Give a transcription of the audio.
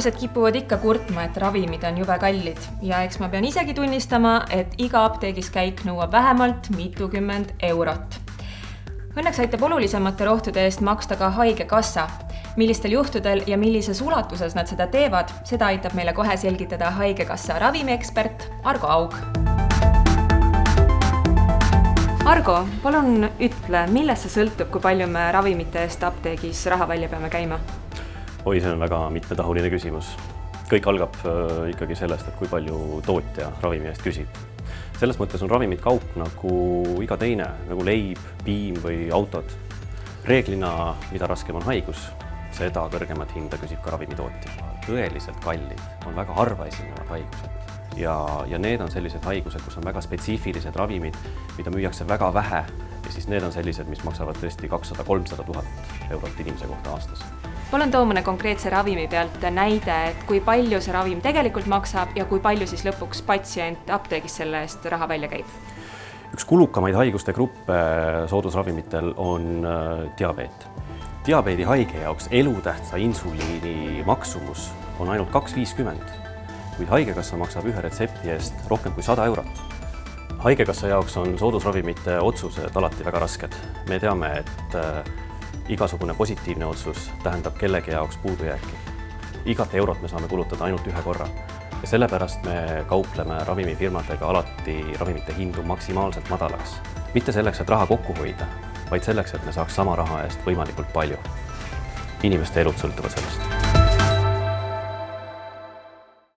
Inimesed kipuvad ikka kurtma, et ravimid on jube kallid ja eks ma pean isegi tunnistama, et iga apteegis käik nõuab vähemalt mitukümmend eurot. Õnneks aitab olulisemate rohtude eest maksta ka haigekassa. Millistel juhtudel ja millises ulatuses nad seda teevad, seda aitab meile kohe selgitada haigekassa ravimiekspert Argo Aug. Argo, palun ütle, millest see sõltub, kui palju me ravimite eest apteegis raha välja peame käima? Oi, see on väga mitmetahuline küsimus. Kõik algab ikkagi sellest, et kui palju tootja ravimi eest küsib. Selles mõttes on ravimid kaup nagu iga teine, nagu leib, piim või autod. Reeglina, mida raskem on haigus, seda kõrgemat hinda küsib ka ravimitootja. Tõeliselt kallid on väga harva esinevad haigused ja need on sellised haigused, kus on väga spetsiifilised ravimid, mida müüakse väga vähe ja siis need on sellised, mis maksavad tõesti 200-300 000 eurot inimese kohta aastas. Palun too mõne konkreetse ravimi pealt näide, et kui palju see ravim tegelikult maksab ja kui palju siis lõpuks patsient apteegis selle eest raha välja käib? Üks kulukamaid haiguste gruppe soodusravimitel on diabeet. Diabeedi haige jaoks elutähtsa insuliini maksumus on ainult 2,50, kuid haigekassa maksab ühe retsepti eest rohkem kui 100 eurot. Haigekassa jaoks on soodusravimite otsused alati väga rasked. Me teame, et igasugune positiivne otsus tähendab kellegi jaoks puudujääki. Igat eurot me saame kulutada ainult ühe korra ja sellepärast me kaupleme ravimifirmadega alati ravimite hindu maksimaalselt madalaks. Mitte selleks, et raha kokku hoida, vaid selleks, et me saaks sama raha eest võimalikult palju. Inimeste elud sõltuvad sellest.